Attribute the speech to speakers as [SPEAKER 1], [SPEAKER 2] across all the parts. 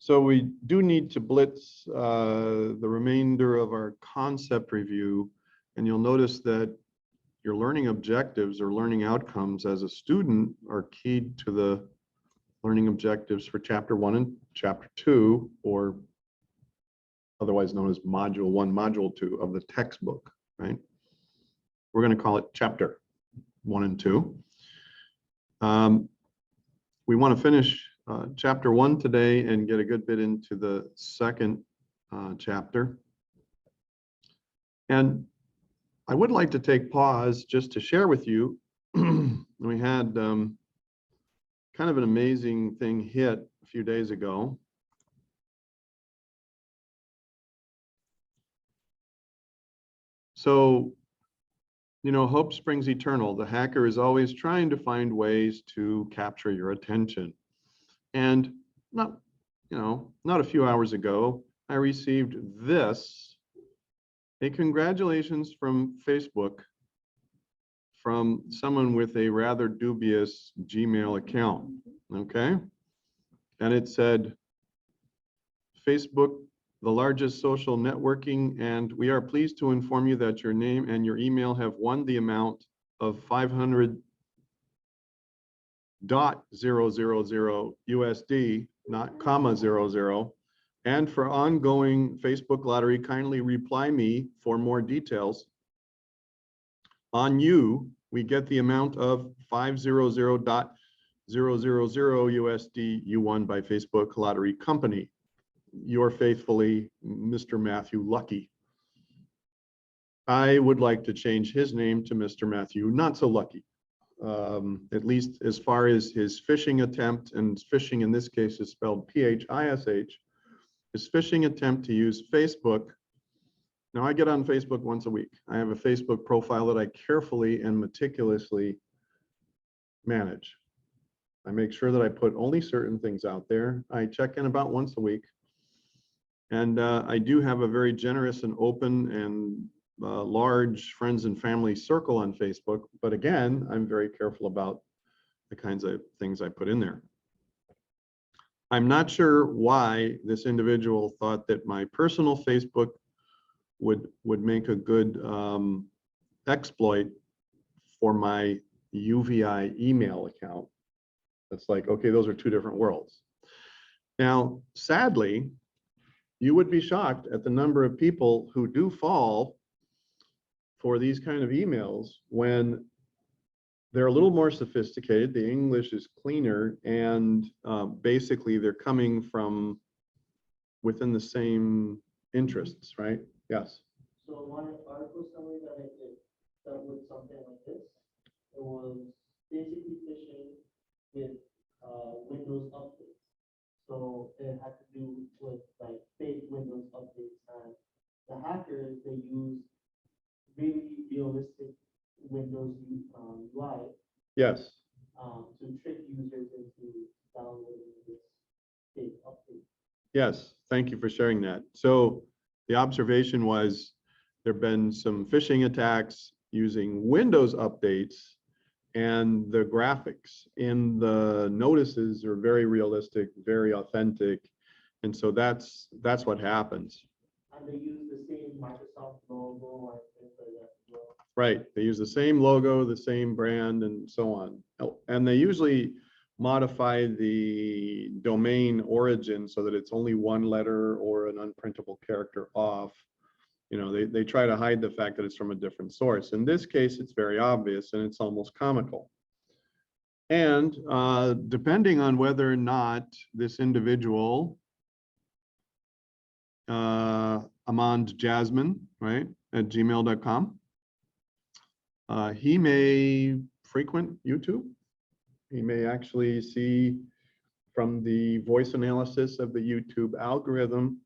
[SPEAKER 1] So we do need to blitz the remainder of our concept review, and you'll notice that your learning objectives or learning outcomes as a student are keyed to the learning objectives for Chapter 1 and Chapter 2, or otherwise known as Module 1, Module 2 of the textbook, right? We're going to call it Chapter 1 and 2. We want to finish Chapter 1 today and get a good bit into the second chapter. And I would like to take pause just to share with you. We had kind of an amazing thing hit a few days ago. So, you know, hope springs eternal. The hacker is always trying to find ways to capture your attention. And not a few hours ago, I received this, a congratulations from Facebook from someone with a rather dubious Gmail account, okay? And it said, Facebook, the largest social networking, and we are pleased to inform you that your name and your email have won the amount of $500.000 USD, not comma 00. And for ongoing Facebook lottery, kindly reply me for more details. On you, we get the amount of $500.000 USD you won by Facebook Lottery Company. Yours faithfully, Mr. Matthew Lucky. I would like to change his name to Mr. Matthew Not So Lucky. At least as far as his phishing attempt, and phishing in this case is spelled P-H-I-S-H, his phishing attempt to use Facebook. Now I get on Facebook once a week. I have a Facebook profile that I carefully and meticulously manage. I make sure that I put only certain things out there. I check in about once a week. And I do have a very generous and open and large friends and family circle on Facebook. But again, I'm very careful about the kinds of things I put in there. I'm not sure why this individual thought that my personal Facebook would make a good exploit for my UVI email account. That's like, okay, those are two different worlds. Now, sadly, you would be shocked at the number of people who do fall for these kind of emails when they're a little more sophisticated, the English is cleaner, and basically they're coming from within the same interests, right? Yes.
[SPEAKER 2] So one article summary that I did dealt with something like this. It was basically phishing with Windows updates. So it had to do with like fake Windows updates, and the hackers, they use really realistic Windows UI.
[SPEAKER 1] Yes.
[SPEAKER 2] To trick users into downloading this fake update.
[SPEAKER 1] Yes, thank you for sharing that. So the observation was there have been some phishing attacks using Windows updates, and the graphics in the notices are very realistic, very authentic. And so that's what happens.
[SPEAKER 2] And they use the same Microsoft logo and things like that as well.
[SPEAKER 1] Right, they use the same logo, the same brand, and so on. And they usually modify the domain origin so that it's only one letter or an unprintable character off. You know, they try to hide the fact that it's from a different source. In this case, it's very obvious and it's almost comical. And depending on whether or not this individual, Amand Jasmine, right, at gmail.com, he may frequent YouTube. He may actually see from the voice analysis of the YouTube algorithm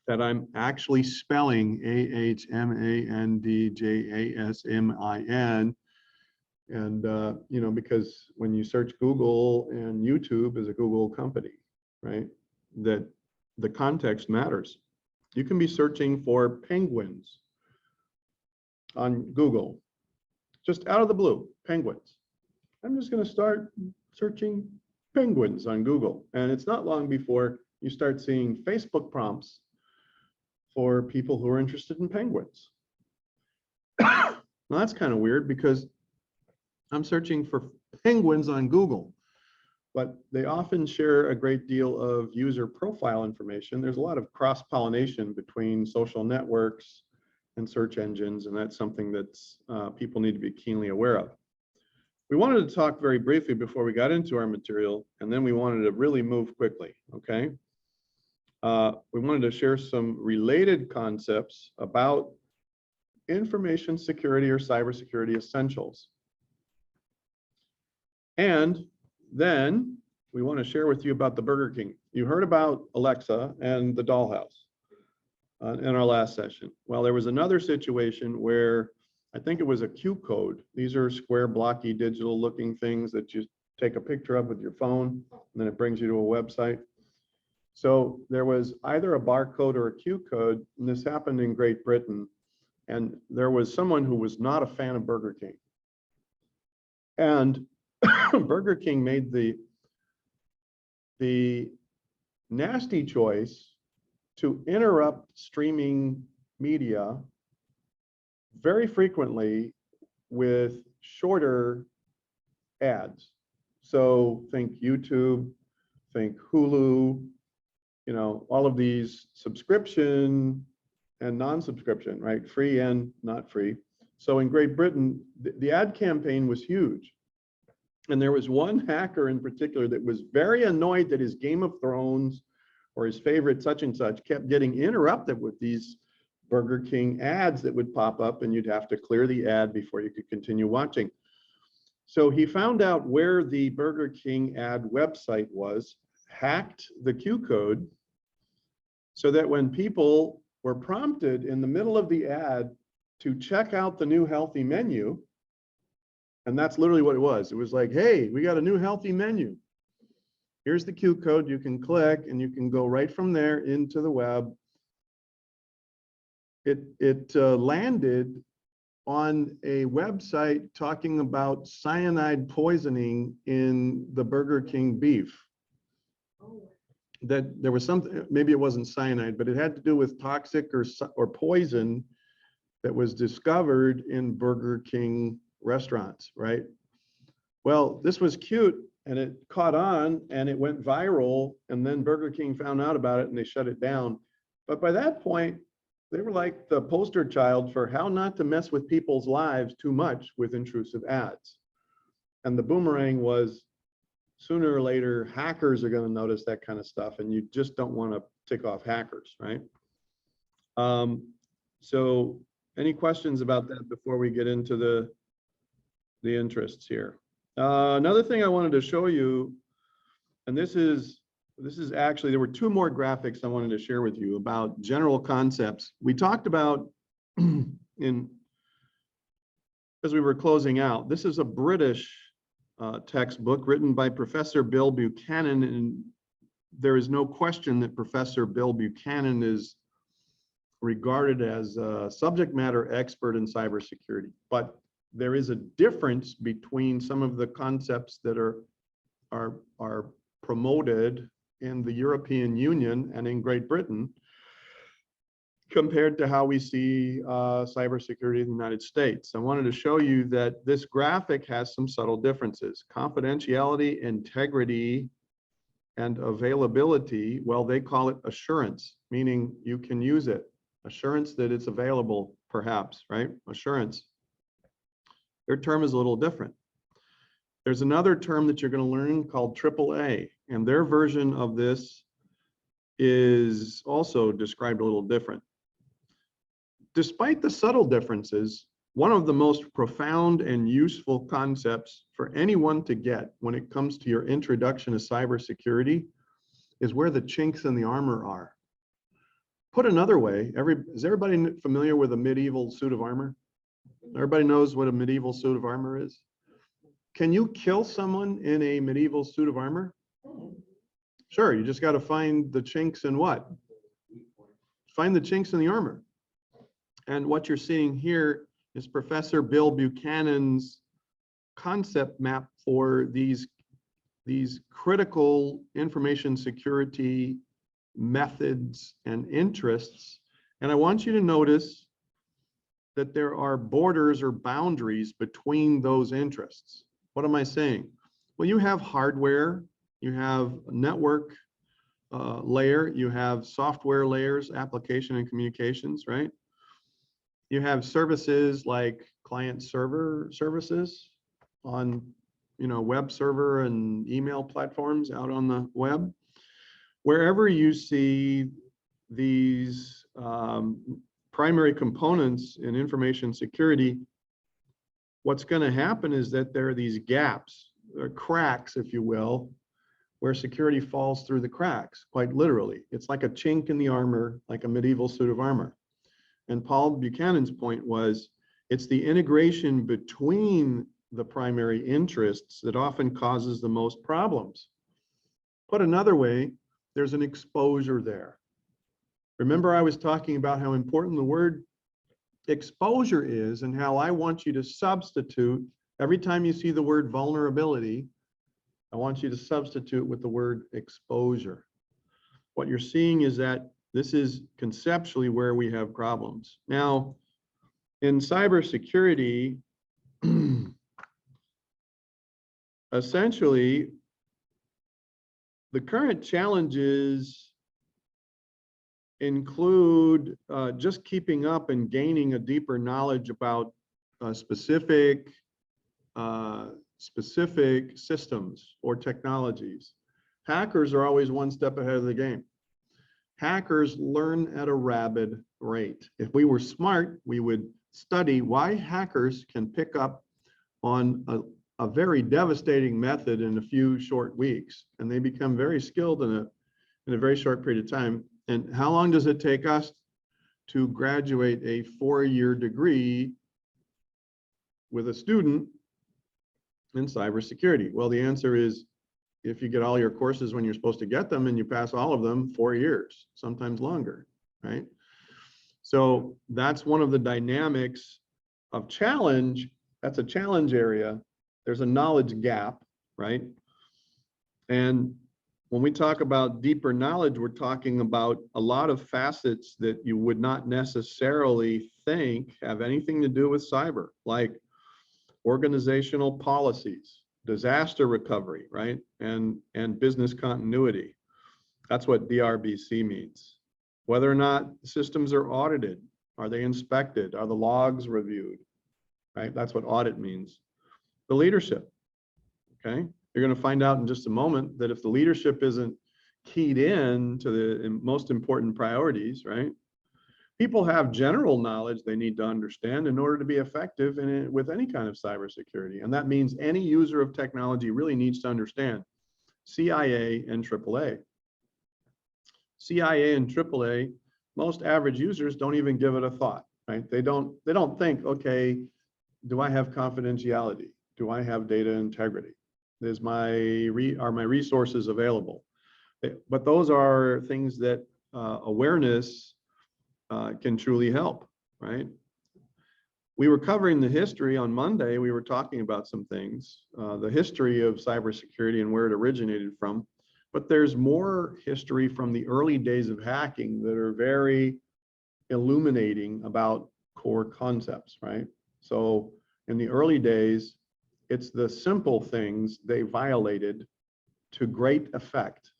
[SPEAKER 1] that I'm actually spelling AHMANDJASMIN. And, you know, because when you search Google, and YouTube is a Google company, right, that the context matters. You can be searching for penguins on Google, just out of the blue, penguins. I'm just going to start searching penguins on Google. And it's not long before you start seeing Facebook prompts for people who are interested in penguins. Now that's kind of weird because I'm searching for penguins on Google, but they often share a great deal of user profile information. There's a lot of cross-pollination between social networks and search engines, and that's something that's people need to be keenly aware of. We wanted to talk very briefly before we got into our material, and then we wanted to really move quickly, okay? We wanted to share some related concepts about information security or cybersecurity essentials. And then we want to share with you about the Burger King. You heard about Alexa and the dollhouse in our last session. Well, there was another situation where I think it was a Q code. These are square, blocky, digital looking things that you take a picture of with your phone, and then it brings you to a website. So there was either a barcode or a Q code, and this happened in Great Britain. And there was someone who was not a fan of Burger King. And Burger King made the nasty choice to interrupt streaming media very frequently with shorter ads. So think YouTube, think Hulu, you know, all of these subscription and non-subscription, right? Free and not free. So in Great Britain, the ad campaign was huge. And there was one hacker in particular that was very annoyed that his Game of Thrones or his favorite such and such kept getting interrupted with these Burger King ads that would pop up, and you'd have to clear the ad before you could continue watching. So he found out where the Burger King ad website was, hacked the Q code, so that when people were prompted in the middle of the ad to check out the new healthy menu, and that's literally what it was. It was like, hey, we got a new healthy menu. Here's the Q code, you can click and you can go right from there into the web. It landed on a website talking about cyanide poisoning in the Burger King beef. That there was something, maybe it wasn't cyanide, but it had to do with toxic or poison that was discovered in Burger King restaurants, right? Well, this was cute and it caught on and it went viral, and then Burger King found out about it and they shut it down. But by that point, they were like the poster child for how not to mess with people's lives too much with intrusive ads. And the boomerang was, sooner or later, hackers are going to notice that kind of stuff, and you just don't want to tick off hackers, right? So any questions about that before we get into the interests here? Another thing I wanted to show you, and this is actually, there were two more graphics I wanted to share with you about general concepts. We talked about as we were closing out, this is a British textbook written by Professor Bill Buchanan, and there is no question that Professor Bill Buchanan is regarded as a subject matter expert in cybersecurity. But there is a difference between some of the concepts that are promoted in the European Union and in Great Britain compared to how we see cybersecurity in the United States. I wanted to show you that this graphic has some subtle differences. Confidentiality, integrity, and availability, well, they call it assurance, meaning you can use it. Assurance that it's available, perhaps, right? Assurance. Their term is a little different. There's another term that you're going to learn called AAA, and their version of this is also described a little different. Despite the subtle differences, one of the most profound and useful concepts for anyone to get when it comes to your introduction to cybersecurity is where the chinks in the armor are. Put another way, is everybody familiar with a medieval suit of armor? Everybody knows what a medieval suit of armor is? Can you kill someone in a medieval suit of armor? Sure, you just got to find the chinks in what? Find the chinks in the armor. And what you're seeing here is Professor Bill Buchanan's concept map for these critical information security methods and interests. And I want you to notice that there are borders or boundaries between those interests. What am I saying? Well, you have hardware, you have network layer, you have software layers, application and communications, right? You have services like client server services on, web server and email platforms out on the web. Wherever you see these primary components in information security, what's going to happen is that there are these gaps, or cracks, if you will, where security falls through the cracks, quite literally. It's like a chink in the armor, like a medieval suit of armor. And Paul Buchanan's point was, it's the integration between the primary interests that often causes the most problems. Put another way, there's an exposure there. Remember, I was talking about how important the word exposure is and how I want you to substitute every time you see the word vulnerability, I want you to substitute with the word exposure. What you're seeing is that this is conceptually where we have problems. Now, in cybersecurity, essentially, the current challenges include just keeping up and gaining a deeper knowledge about specific systems or technologies. Hackers are always one step ahead of the game. Hackers learn at a rapid rate. If we were smart, we would study why hackers can pick up on a very devastating method in a few short weeks, and they become very skilled in a very short period of time. And how long does it take us to graduate a 4-year degree with a student in cybersecurity? Well, the answer is, if you get all your courses when you're supposed to get them and you pass all of them, 4 years, sometimes longer, right? So that's one of the dynamics of challenge. That's a challenge area. There's a knowledge gap, right? And when we talk about deeper knowledge, we're talking about a lot of facets that you would not necessarily think have anything to do with cyber, like organizational policies, disaster recovery, right? And business continuity. That's what DRBC means. Whether or not systems are audited, are they inspected? Are the logs reviewed, right? That's what audit means. The leadership, okay? You're going to find out in just a moment that if the leadership isn't keyed in to the most important priorities, right? People have general knowledge they need to understand in order to be effective with any kind of cybersecurity. And that means any user of technology really needs to understand CIA and AAA. CIA and AAA, most average users don't even give it a thought, right? They don't think, okay, do I have confidentiality? Do I have data integrity? Are my resources available? But those are things that awareness can truly help, right? We were covering the history on Monday. We were talking about some things, the history of cybersecurity and where it originated from. But there's more history from the early days of hacking that are very illuminating about core concepts, right? So in the early days, it's the simple things they violated to great effect,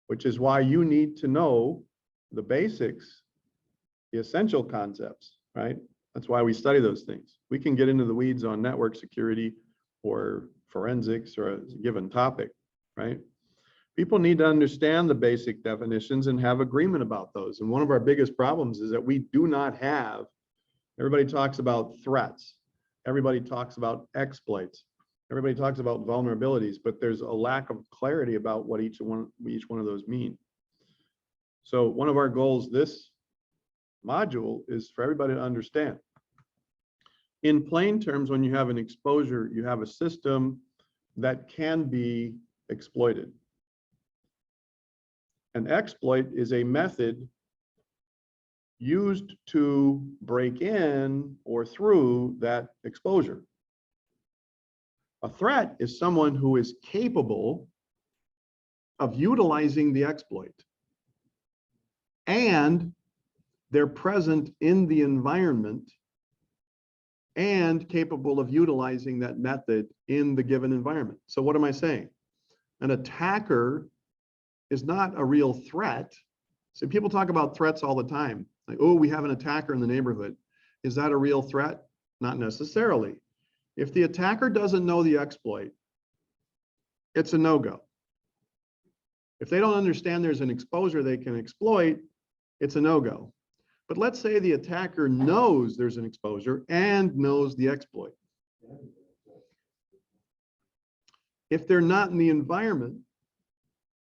[SPEAKER 1] which is why you need to know the basics, the essential concepts, right? That's why we study those things. We can get into the weeds on network security or forensics or a given topic, right? People need to understand the basic definitions and have agreement about those. And one of our biggest problems is that we do not have, everybody talks about threats. Everybody talks about exploits. Everybody talks about vulnerabilities, but there's a lack of clarity about what each one of those mean. So one of our goals this module is for everybody to understand. In plain terms, when you have an exposure, you have a system that can be exploited. An exploit is a method used to break in or through that exposure. A threat is someone who is capable of utilizing the exploit. and they're present in the environment and capable of utilizing that method in the given environment. So what am I saying? An attacker is not a real threat. So people talk about threats all the time. Like, oh, we have an attacker in the neighborhood. Is that a real threat? Not necessarily. If the attacker doesn't know the exploit, it's a no-go. If they don't understand there's an exposure they can exploit, it's a no-go. But let's say the attacker knows there's an exposure and knows the exploit. If they're not in the environment,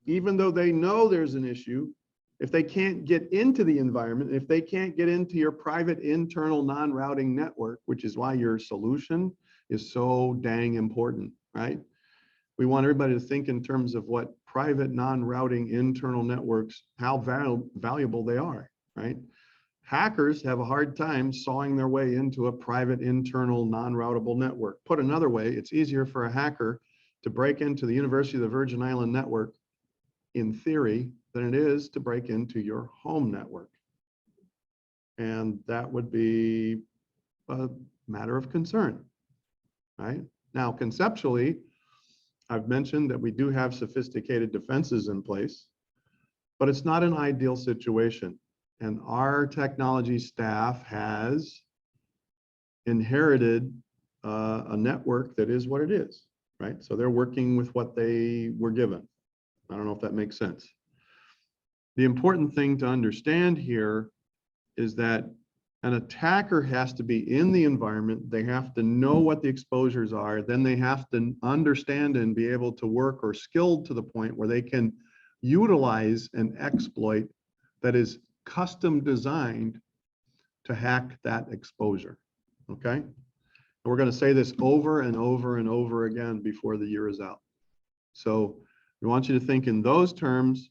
[SPEAKER 1] even though they know there's an issue, if they can't get into the environment, if they can't get into your private internal non-routing network, which is why your solution is so dang important, right? We want everybody to think in terms of what private non-routing internal networks, how valuable they are, right? Hackers have a hard time sawing their way into a private internal non-routable network. Put another way, it's easier for a hacker to break into the University of the Virgin Islands network, in theory, than it is to break into your home network. And that would be a matter of concern, right? Now, conceptually, I've mentioned that we do have sophisticated defenses in place, but it's not an ideal situation. And our technology staff has inherited a network that is what it is, right? So they're working with what they were given. I don't know if that makes sense. The important thing to understand here is that an attacker has to be in the environment. They have to know what the exposures are. Then they have to understand and be able to work or skilled to the point where they can utilize an exploit that is custom designed to hack that exposure, okay? And we're gonna say this over and over and over again before the year is out. So we want you to think in those terms,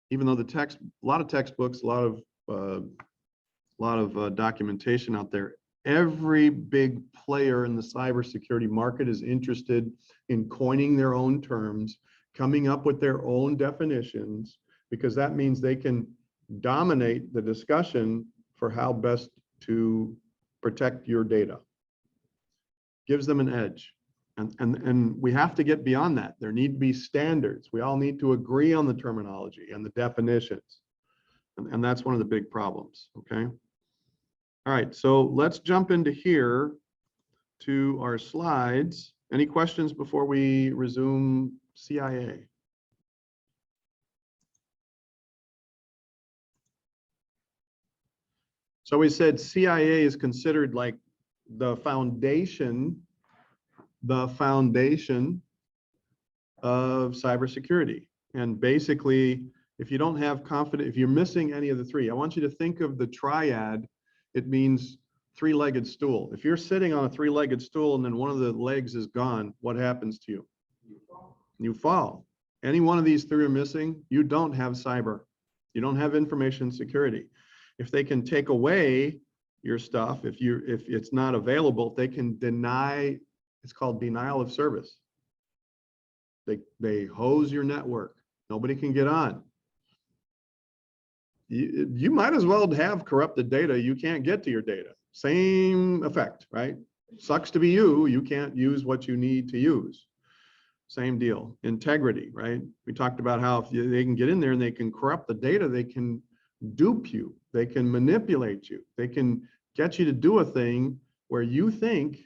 [SPEAKER 1] even though a lot of textbooks, a lot of documentation out there, every big player in the cybersecurity market is interested in coining their own terms, coming up with their own definitions, because that means they can dominate the discussion for how best to protect your data. Gives them an edge. And we have to get beyond that. There need to be standards. We all need to agree on the terminology and the definitions. And that's one of the big problems, okay? All right, so let's jump into here to our slides. Any questions before we resume CIA? So we said CIA is considered like the foundation of cybersecurity. And basically, if you don't have confidence, if you're missing any of the three, I want you to think of the triad. It means three-legged stool. If you're sitting on a three-legged stool and then one of the legs is gone, what happens to you? You fall. Any one of these three are missing, you don't have cyber. You don't have information security. If they can take away your stuff, if it's not available, they can deny. It's called denial of service. They hose your network. Nobody can get on. You might as well have corrupted data. You can't get to your data. Same effect, right? Sucks to be you. You can't use what you need to use. Same deal. Integrity, right? We talked about how if they can get in there and they can corrupt the data, they can dupe you. They can manipulate you. They can get you to do a thing where you think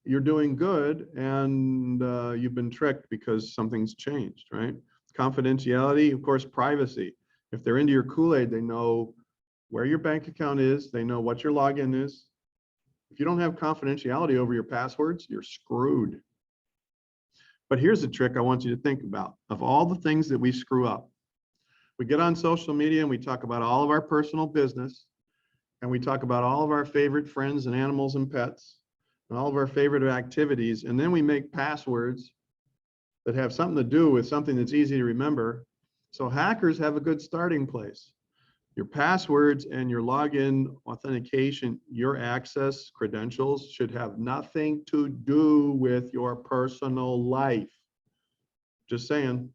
[SPEAKER 1] you're doing good and you've been tricked because something's changed, right? Confidentiality, of course, privacy. If they're into your Kool-Aid, they know where your bank account is. They know what your login is. If you don't have confidentiality over your passwords, you're screwed. But here's the trick I want you to think about. Of all the things that we screw up, we get on social media and we talk about all of our personal business, and we talk about all of our favorite friends and animals and pets, and all of our favorite activities, and then we make passwords that have something to do with something that's easy to remember. So hackers have a good starting place. Your passwords and your login authentication, your access credentials should have nothing to do with your personal life. Just saying.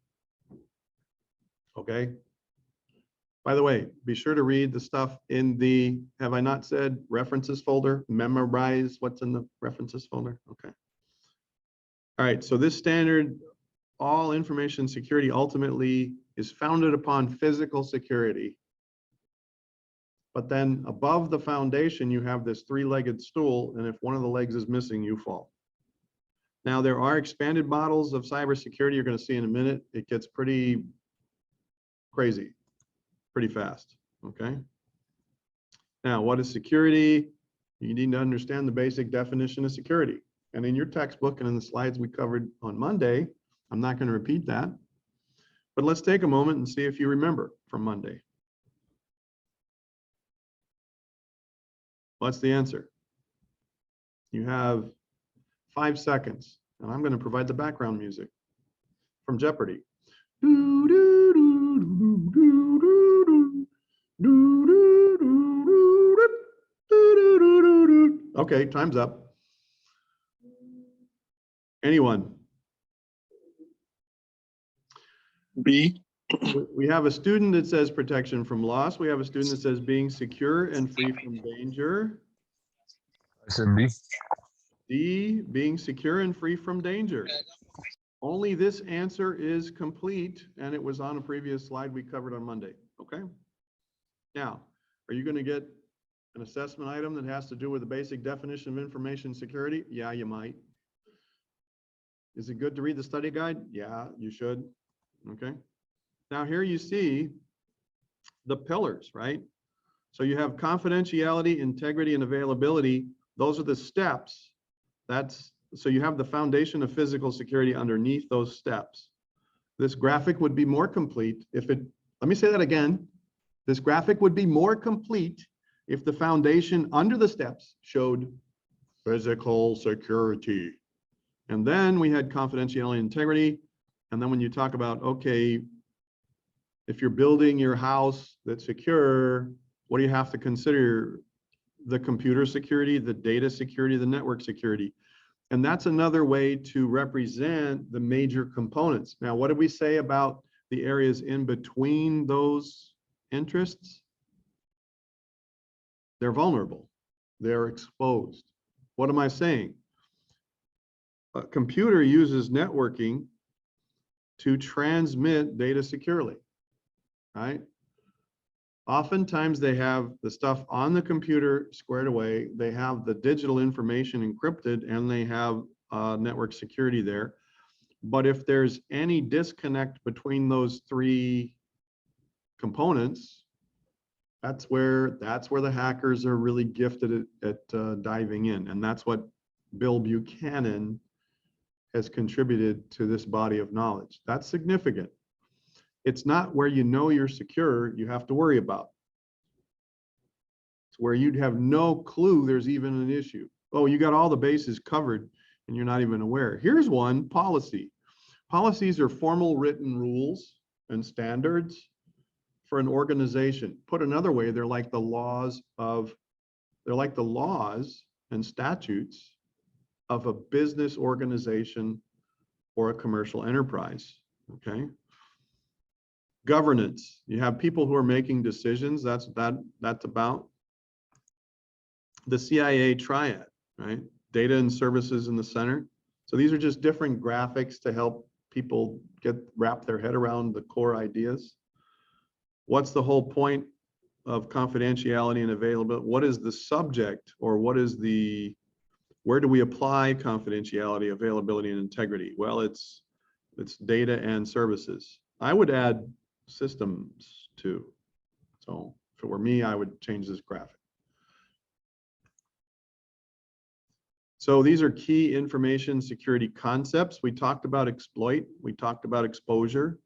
[SPEAKER 1] Okay. By the way, be sure to read the stuff in the, have I not said, references folder, memorize what's in the references folder. Okay. All right, so this standard, all information security ultimately is founded upon physical security. But then above the foundation, you have this three-legged stool, and if one of the legs is missing, you fall. Now, there are expanded models of cybersecurity you're going to see in a minute. It gets pretty crazy, pretty fast, okay? Now, what is security? You need to understand the basic definition of security. And in your textbook and in the slides we covered on Monday, I'm not going to repeat that, but let's take a moment and see if you remember from Monday. What's the answer? You have 5 seconds, and I'm going to provide the background music from Jeopardy. Okay, time's up. Anyone?
[SPEAKER 3] B.
[SPEAKER 1] We have a student that says protection from loss. We have a student that says being secure and free from danger.
[SPEAKER 3] I said B.
[SPEAKER 1] D, being secure and free from danger. Only this answer is complete, and it was on a previous slide we covered on Monday, okay? Now, are you going to get an assessment item that has to do with the basic definition of information security? Yeah, you might. Is it good to read the study guide? Yeah, you should, okay? Now here you see the pillars, right? So you have confidentiality, integrity, and availability. Those are the steps. So you have the foundation of physical security underneath those steps. This graphic would be more complete if it, let me say that again. This graphic would be more complete if the foundation under the steps showed physical security. And then we had confidentiality and integrity. And then when you talk about, okay, if you're building your house that's secure, what do you have to consider? The computer security, the data security, the network security. And that's another way to represent the major components. Now, what did we say about the areas in between those interests? They're vulnerable. They're exposed. What am I saying? A computer uses networking to transmit data securely, right? Oftentimes they have the stuff on the computer squared away. They have the digital information encrypted, and they have network security there. But if there's any disconnect between those three components, that's where the hackers are really gifted at diving in. And that's what Bill Buchanan has contributed to this body of knowledge. That's significant. It's not where you know you're secure you have to worry about. It's where you'd have no clue there's even an issue. Oh, you got all the bases covered and you're not even aware. Here's one: policy. Policies are formal written rules and standards for an organization. Put another way, they're like the laws and statutes of a business organization or a commercial enterprise, okay? Governance, you have people who are making decisions. That's about the CIA triad, right? Data and services in the center. So these are just different graphics to help people wrap their head around the core ideas. What's the whole point of confidentiality and availability? What is the subject, or where do we apply confidentiality, availability, and integrity? Well, it's data and services. I would add systems too. So if it were me, I would change this graphic. So these are key information security concepts. We talked about exploit. We talked about exposure.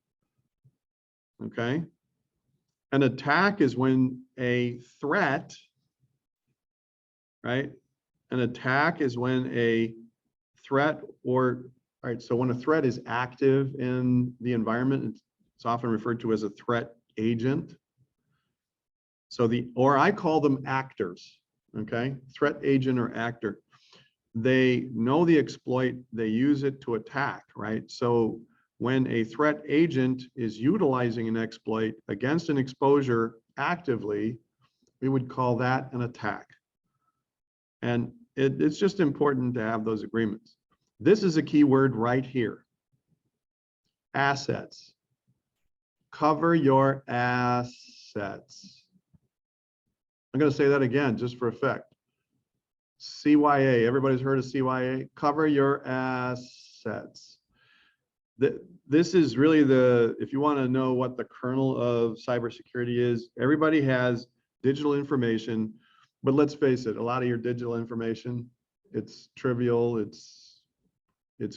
[SPEAKER 1] Okay. An attack is when a threat, right? An attack is when a threat all right, so when a threat is active in the environment, it's often referred to as a threat agent. So or I call them actors, okay? Threat agent or actor. They know the exploit, they use it to attack, right? So when a threat agent is utilizing an exploit against an exposure actively, we would call that an attack. And it's just important to have those agreements. This is a key word right here. Assets. Cover your assets. I'm going to say that again just for effect. CYA, everybody's heard of CYA? Cover your assets. This is really if you want to know what the kernel of cybersecurity is, everybody has digital information, but let's face it, a lot of your digital information, it's trivial, it's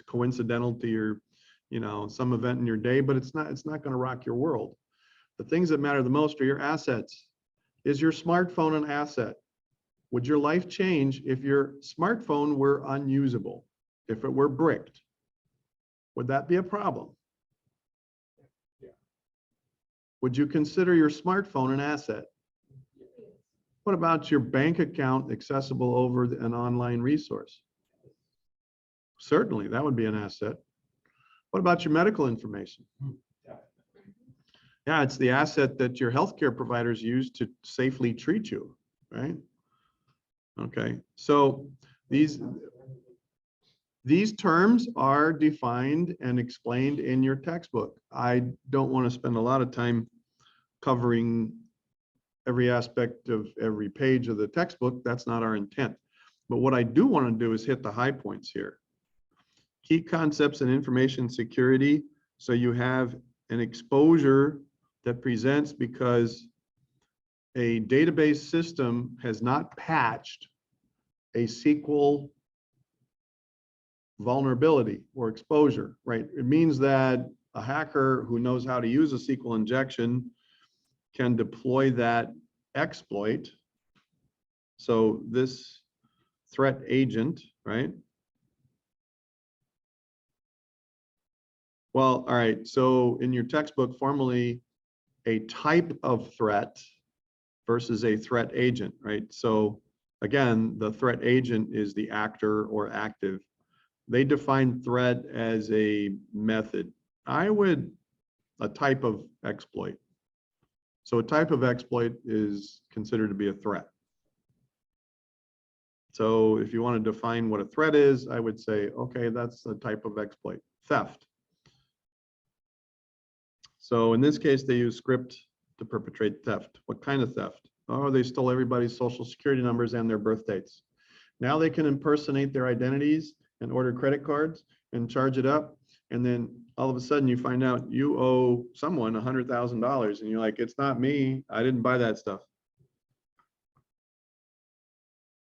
[SPEAKER 1] coincidental to your, some event in your day, but it's not going to rock your world. The things that matter the most are your assets. Is your smartphone an asset? Would your life change if your smartphone were unusable? If it were bricked? Would that be a problem?
[SPEAKER 2] Yeah.
[SPEAKER 1] Would you consider your smartphone an asset? What about your bank account accessible over an online resource? Certainly, that would be an asset. What about your medical information? Yeah, it's the asset that your healthcare providers use to safely treat you, right? Okay, so these terms are defined and explained in your textbook. I don't want to spend a lot of time covering every aspect of every page of the textbook. That's not our intent. But what I do want to do is hit the high points here. Key concepts in information security. So you have an exposure that presents because a database system has not patched a SQL vulnerability or exposure, right? It means that a hacker who knows how to use a SQL injection can deploy that exploit. So this threat agent, right? Well, all right, so in your textbook, formally a type of threat versus a threat agent, right? So again, the threat agent is the actor or active. They define threat as a method. A type of exploit. So a type of exploit is considered to be a threat. So if you want to define what a threat is, I would say, okay, that's a type of exploit. Theft. So in this case, they use script to perpetrate theft. What kind of theft? Oh, they stole everybody's social security numbers and their birth dates. Now they can impersonate their identities and order credit cards and charge it up. And then all of a sudden you find out you owe someone $100,000 and you're like, it's not me. I didn't buy that stuff.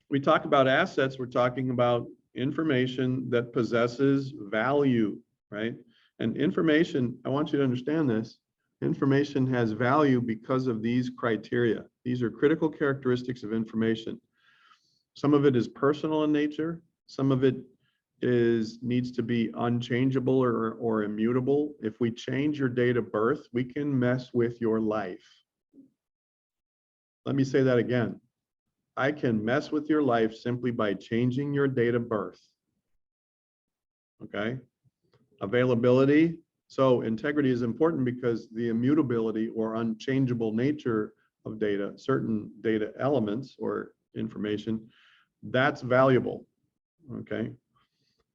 [SPEAKER 1] We talk about assets. We're talking about information that possesses value, right? And information, I want you to understand this, information has value because of these criteria. These are critical characteristics of information. Some of it is personal in nature. Some of it needs to be unchangeable or immutable. If we change your date of birth, we can mess with your life. Let me say that again. I can mess with your life simply by changing your date of birth. Okay? Availability. So integrity is important because the immutability or unchangeable nature of data, certain data elements or information, that's valuable. Okay?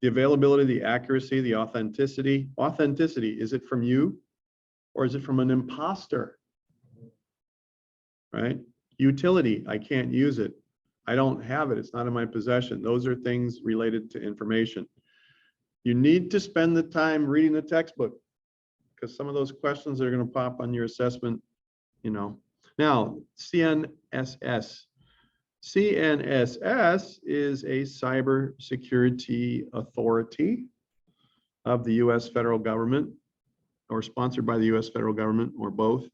[SPEAKER 1] The availability, the accuracy, the authenticity. Authenticity, is it from you or is it from an imposter? Right? Utility, I can't use it. I don't have it. It's not in my possession. Those are things related to information. You need to spend the time reading the textbook because some of those questions are going to pop on your assessment, Now, CNSS. CNSS is a cybersecurity authority of the US federal government or sponsored by the US federal government or both.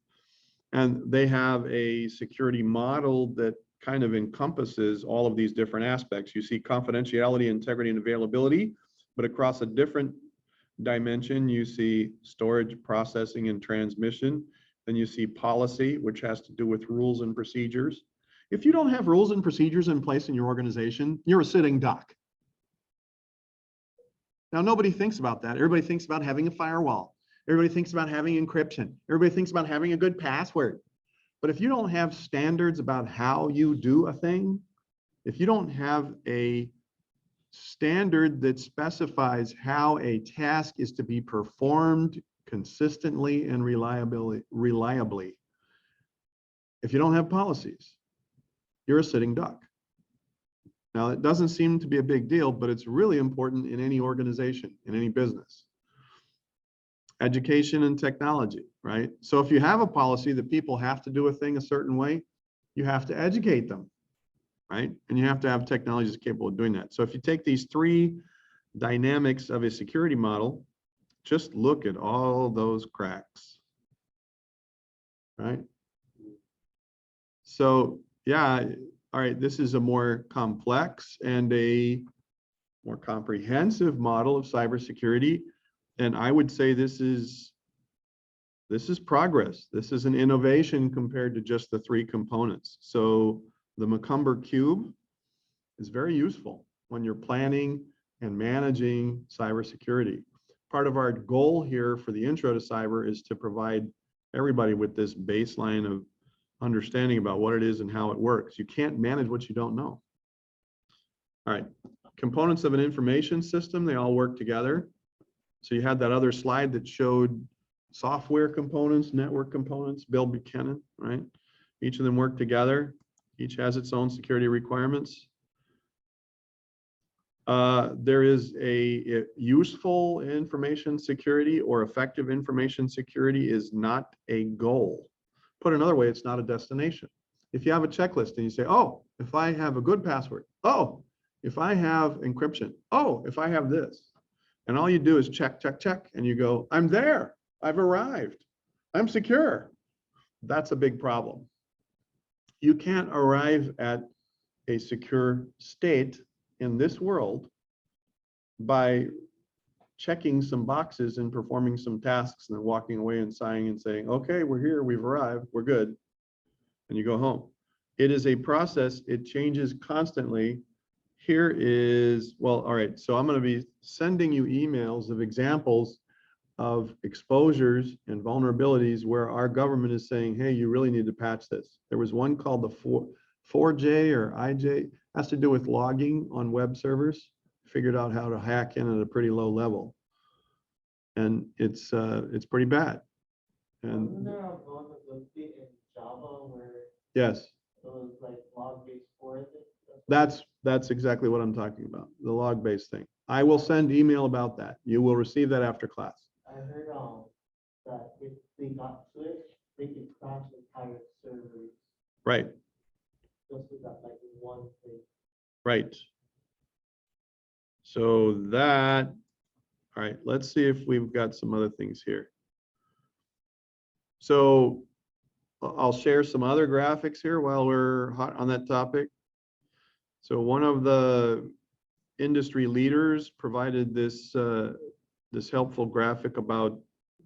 [SPEAKER 1] And they have a security model that kind of encompasses all of these different aspects. You see confidentiality, integrity, and availability, but across a different dimension, you see storage, processing, and transmission. Then you see policy, which has to do with rules and procedures. If you don't have rules and procedures in place in your organization, you're a sitting duck. Now, nobody thinks about that. Everybody thinks about having a firewall. Everybody thinks about having encryption. Everybody thinks about having a good password. But if you don't have standards about how you do a thing, if you don't have a standard that specifies how a task is to be performed consistently and reliably, if you don't have policies, you're a sitting duck. Now, it doesn't seem to be a big deal, but it's really important in any organization, in any business. Education and technology, right? So if you have a policy that people have to do a thing a certain way, you have to educate them, right? And you have to have technologies capable of doing that. So if you take these three dynamics of a security model, just look at all those cracks, right? So yeah, all right, this is a more complex and a more comprehensive model of cybersecurity. And I would say this is progress. This is an innovation compared to just the three components. So the Macumber cube is very useful when you're planning and managing cybersecurity. Part of our goal here for the intro to cyber is to provide everybody with this baseline of understanding about what it is and how it works. You can't manage what you don't know. All right, components of an information system, they all work together. So you had that other slide that showed software components, network components, Bill Buchanan, right? Each of them work together. Each has its own security requirements. There is a useful information security or effective information security is not a goal. Put another way, it's not a destination. If you have a checklist and you say, oh, if I have a good password, oh, if I have encryption, oh, if I have this, and all you do is check, check, check, and you go, I'm there, I've arrived, I'm secure. That's a big problem. You can't arrive at a secure state in this world by checking some boxes and performing some tasks and then walking away and sighing and saying, okay, we're here, we've arrived, we're good, and you go home. It is a process, it changes constantly. Here is, well, all right, so I'm going to be sending you emails of examples of exposures and vulnerabilities where our government is saying, hey, you really need to patch this. There was one called the 4J or IJ, has to do with logging on web servers, figured out how to hack in at a pretty low level. And it's pretty bad. And
[SPEAKER 2] wasn't there a vulnerability in Java where
[SPEAKER 1] yes,
[SPEAKER 2] it was like log-based forensics?
[SPEAKER 1] that's exactly what I'm talking about, the log-based thing. I will send email about that. You will receive that after class.
[SPEAKER 2] I heard that if they got to it, they could crash entire servers
[SPEAKER 1] Right,
[SPEAKER 2] just with that like one thing.
[SPEAKER 1] right. So that, all right, let's see if we've got some other things here. So I'll share some other graphics here while we're hot on that topic. So one of the industry leaders provided this this helpful graphic about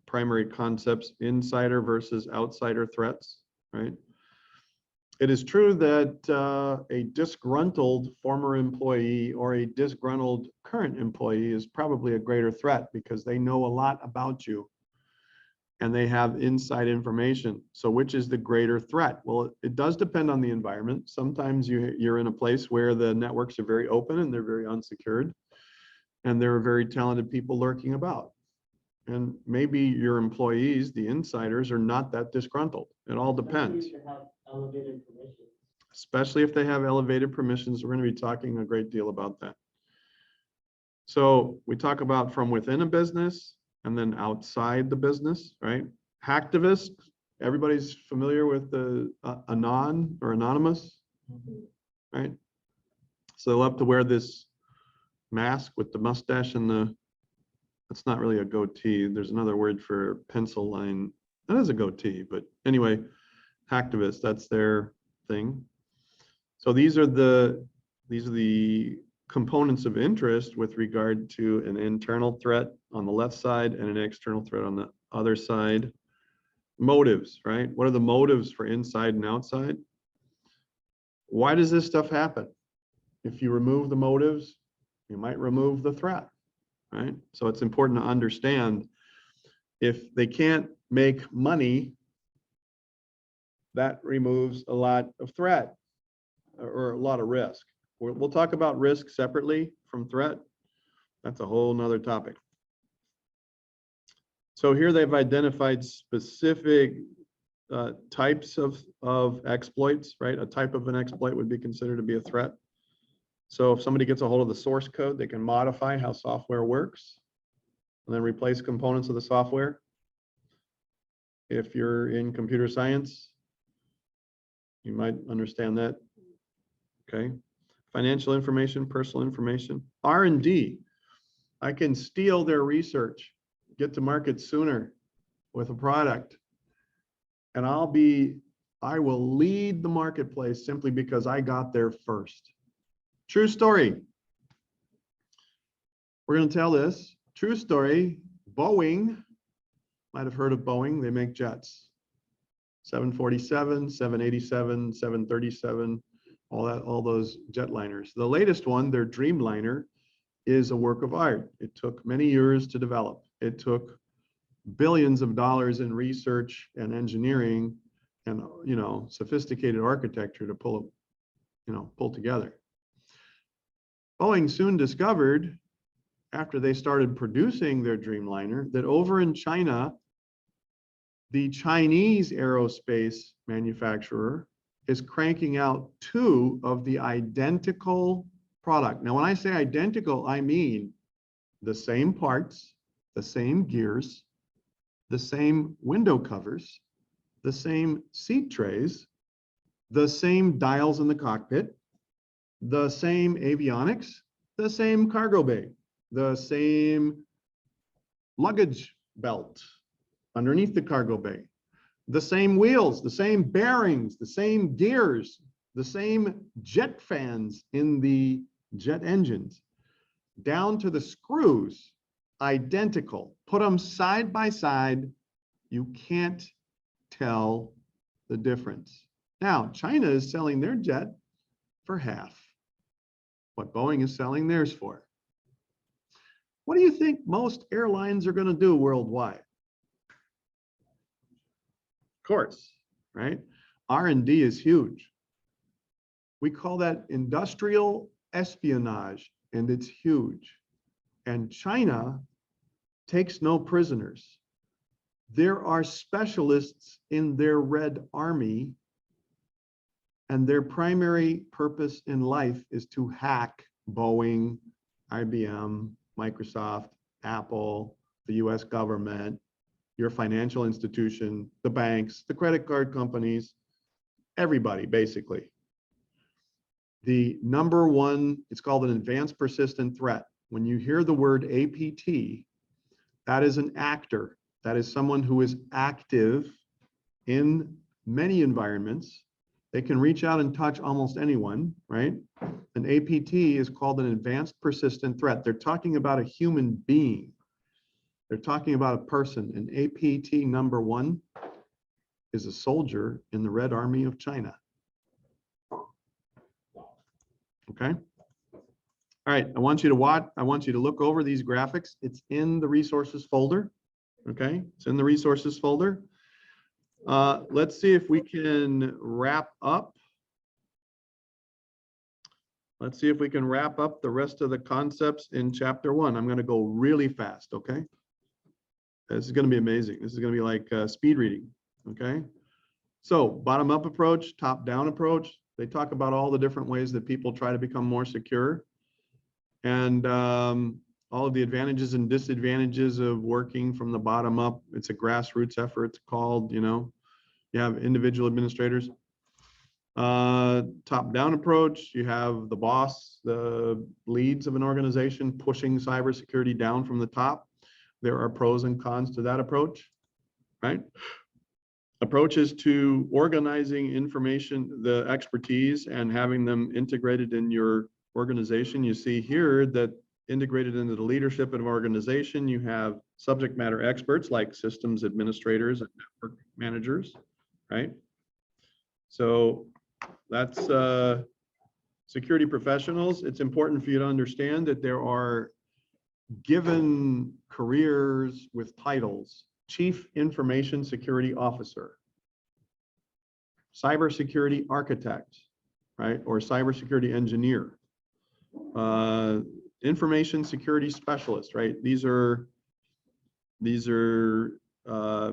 [SPEAKER 1] primary concepts, insider versus outsider threats, right? It is true that a disgruntled former employee or a disgruntled current employee is probably a greater threat because they know a lot about you and they have inside information. So which is the greater threat? Well, it does depend on the environment. Sometimes you're in a place where the networks are very open and they're very unsecured and there are very talented people lurking about. And maybe your employees, the insiders, are not that disgruntled. It all depends.
[SPEAKER 2] Especially if they have elevated permissions.
[SPEAKER 1] Especially if they have elevated permissions. We're going to be talking a great deal about that. So we talk about from within a business and then outside the business, right? Hacktivists, everybody's familiar with the anon or anonymous, right? So they'll have to wear this mask with the mustache and the, it's not really a goatee. There's another word for pencil line. That is a goatee, but anyway, hacktivists, that's their thing. So these are the components of interest with regard to an internal threat on the left side and an external threat on the other side. Motives, right? What are the motives for inside and outside? Why does this stuff happen? If you remove the motives, you might remove the threat, right? So it's important to understand If they can't make money, that removes a lot of threat or a lot of risk. We'll talk about risk separately from threat. That's a whole nother topic. So here they've identified specific types of exploits, right? A type of an exploit would be considered to be a threat. So if somebody gets a hold of the source code, they can modify how software works and then replace components of the software. If you're in computer science, you might understand that. Okay. Financial information, personal information, R&D. I can steal their research, get to market sooner with a product, and I will lead the marketplace simply because I got there first. True story. We're going to tell this. True story. Boeing, might have heard of Boeing. They make jets. 747, 787, 737, all those jetliners. The latest one, their Dreamliner, is a work of art. It took many years to develop. It took billions of dollars in research and engineering and sophisticated architecture to pull together. Boeing soon discovered, after they started producing their Dreamliner, that over in China, the Chinese aerospace manufacturer is cranking out 2 of the identical product. Now, when I say identical, I mean the same parts, the same gears, the same window covers, the same seat trays, the same dials in the cockpit, the same avionics, the same cargo bay, the same luggage belt underneath the cargo bay, the same wheels, the same bearings, the same gears, the same jet fans in the jet engines, down to the screws, identical. Put them side by side, you can't tell the difference. Now, China is selling their jet for half what Boeing is selling theirs for. What do you think most airlines are going to do worldwide? Of course, right? R&D is huge. We call that industrial espionage, and it's huge. And China takes no prisoners. There are specialists in their Red Army, and their primary purpose in life is to hack Boeing, IBM, Microsoft, Apple, the US government, your financial institution, the banks, the credit card companies, everybody, basically. The number one, it's called an advanced persistent threat. When you hear the word APT, that is an actor. That is someone who is active in many environments. They can reach out and touch almost anyone, right? An APT is called an advanced persistent threat. They're talking about a human being. They're talking about a person. An APT number 1 is a soldier in the Red Army of China. Okay. All right, I want you to watch, I want you to look over these graphics. It's in the resources folder. Okay, it's in the resources folder. Let's see if we can wrap up. Let's see if we can wrap up the rest of the concepts in chapter 1. I'm going to go really fast, okay? This is going to be amazing. This is going to be like speed reading, okay? So bottom-up approach, top-down approach. They talk about all the different ways that people try to become more secure, and all of the advantages and disadvantages of working from the bottom up. It's a grassroots effort. It's called, you have individual administrators. Top-down approach, you have the boss, the leads of an organization pushing cybersecurity down from the top. There are pros and cons to that approach, right? Approaches to organizing information, the expertise, and having them integrated in your organization. You see here that integrated into the leadership of an organization, you have subject matter experts like systems administrators and network managers, right? So that's security professionals. It's important for you to understand that there are given careers with titles. Chief Information Security Officer, cybersecurity architect, right? Or cybersecurity engineer, information security specialist, right? These are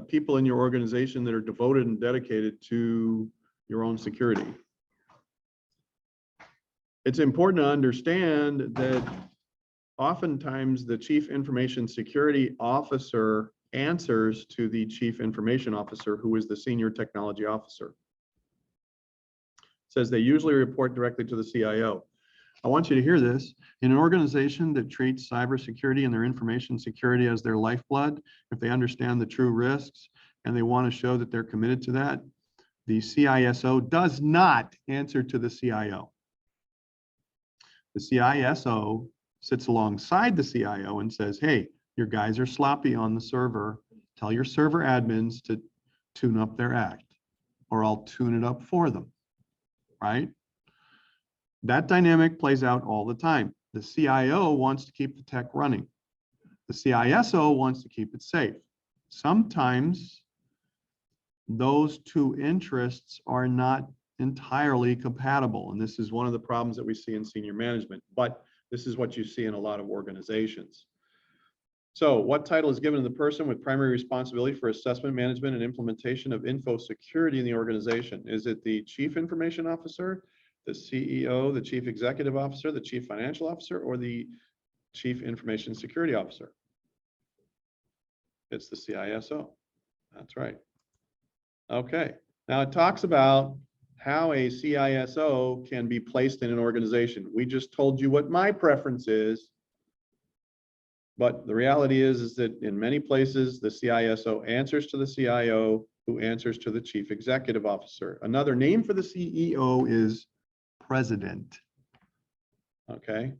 [SPEAKER 1] people in your organization that are devoted and dedicated to your own security. It's important to understand that oftentimes the Chief Information Security Officer answers to the Chief Information Officer, who is the Senior Technology Officer. It says they usually report directly to the CIO. I want you to hear this. In an organization that treats cybersecurity and their information security as their lifeblood, if they understand the true risks and they want to show that they're committed to that, the CISO does not answer to the CIO. The CISO sits alongside the CIO and says, hey, your guys are sloppy on the server. Tell your server admins to tune up their act, or I'll tune it up for them, right? That dynamic plays out all the time. The CIO wants to keep the tech running. The CISO wants to keep it safe. Sometimes those two interests are not entirely compatible. And this is one of the problems that we see in senior management, but this is what you see in a lot of organizations. So what title is given to the person with primary responsibility for assessment, management, and implementation of info security in the organization? Is it the Chief Information Officer, the CEO, the Chief Executive Officer, the Chief Financial Officer, or the Chief Information Security Officer? It's the CISO. That's right. Okay. Now it talks about how a CISO can be placed in an organization. We just told you what my preference is, but the reality is that in many places, the CISO answers to the CIO, who answers to the Chief Executive Officer. Another name for the CEO is President. Okay.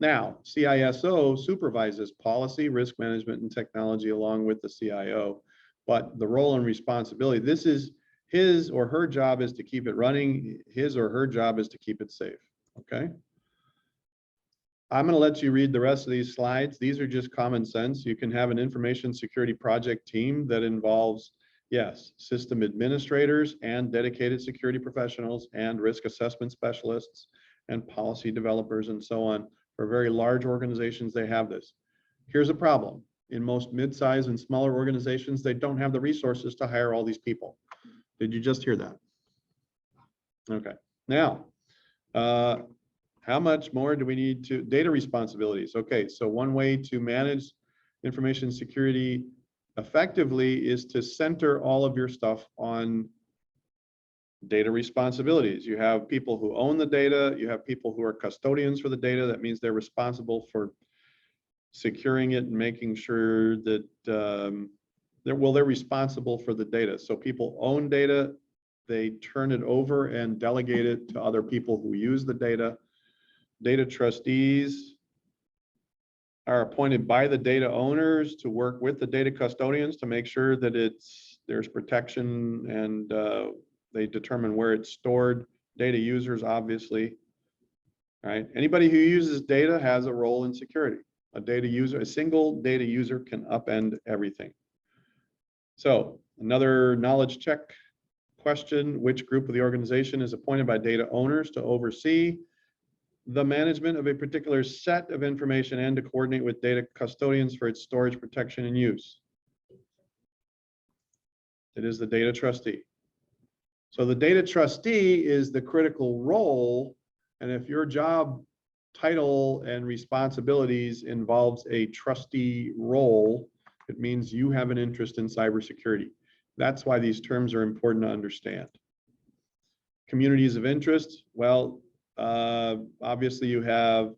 [SPEAKER 1] Now, CISO supervises policy, risk management, and technology along with the CIO, but the role and responsibility, this is his or her job is to keep it running. His or her job is to keep it safe. Okay. I'm going to let you read the rest of these slides. These are just common sense. You can have an information security project team that involves, yes, system administrators and dedicated security professionals and risk assessment specialists and policy developers and so on. For very large organizations, they have this. Here's a problem. In most mid-size and smaller organizations, they don't have the resources to hire all these people. Did you just hear that? Okay. Now, how much more do we need to data responsibilities? Okay, so one way to manage information security effectively is to center all of your stuff on data responsibilities. You have people who own the data, you have people who are custodians for the data. That means they're responsible for securing it and making sure that they're responsible for the data. So people own data, they turn it over and delegate it to other people who use the data. Data trustees are appointed by the data owners to work with the data custodians to make sure that there's protection and they determine where it's stored. Data users, obviously, right? Anybody who uses data has a role in security. A data user, a single data user can upend everything. So another knowledge check question: which group of the organization is appointed by data owners to oversee the management of a particular set of information and to coordinate with data custodians for its storage, protection, and use? It is the data trustee. So the data trustee is the critical role, and if your job title and responsibilities involves a trustee role, it means you have an interest in cybersecurity. That's why these terms are important to understand. Communities of interest, well, obviously you have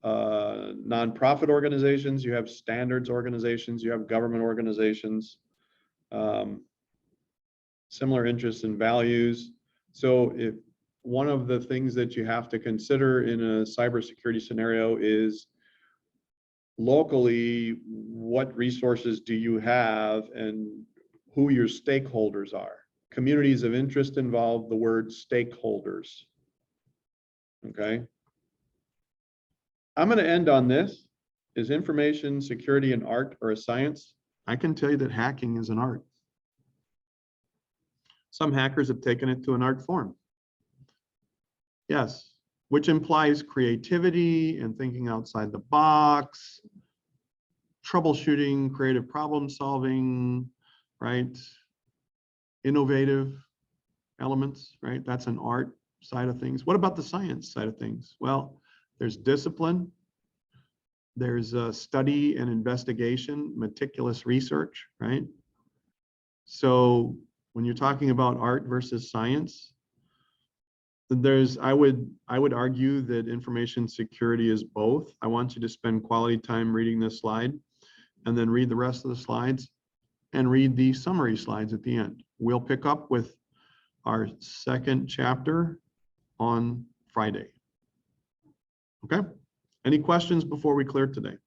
[SPEAKER 1] nonprofit organizations, you have standards organizations, you have government organizations, similar interests and values. So if one of the things that you have to consider in a cybersecurity scenario is locally, what resources do you have and who your stakeholders are. Communities of interest involve the word stakeholders. Okay. I'm going to end on this. Is information security an art or a science? I can tell you that hacking is an art. Some hackers have taken it to an art form. Yes, which implies creativity and thinking outside the box, troubleshooting, creative problem solving, right? Innovative elements, right? That's an art side of things. What about the science side of things? Well, there's discipline, there's study and investigation, meticulous research, right? So when you're talking about art versus science, I would argue that information security is both. I want you to spend quality time reading this slide and then read the rest of the slides and read the summary slides at the end. We'll pick up with our second chapter on Friday. Okay? Any questions before we clear today?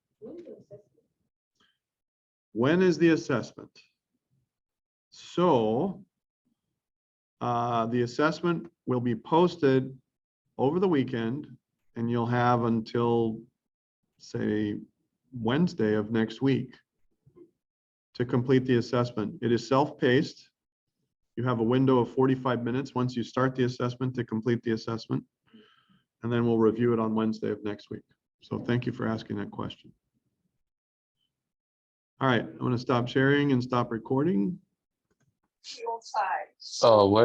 [SPEAKER 1] When is the assessment? So the assessment will be posted over the weekend, and you'll have until, say, Wednesday of next week to complete the assessment. It is self-paced. You have a window of 45 minutes once you start the assessment to complete the assessment, and then we'll review it on Wednesday of next week. So thank you for asking that question. All right, I'm going to stop sharing and stop recording.
[SPEAKER 3] Oh, what?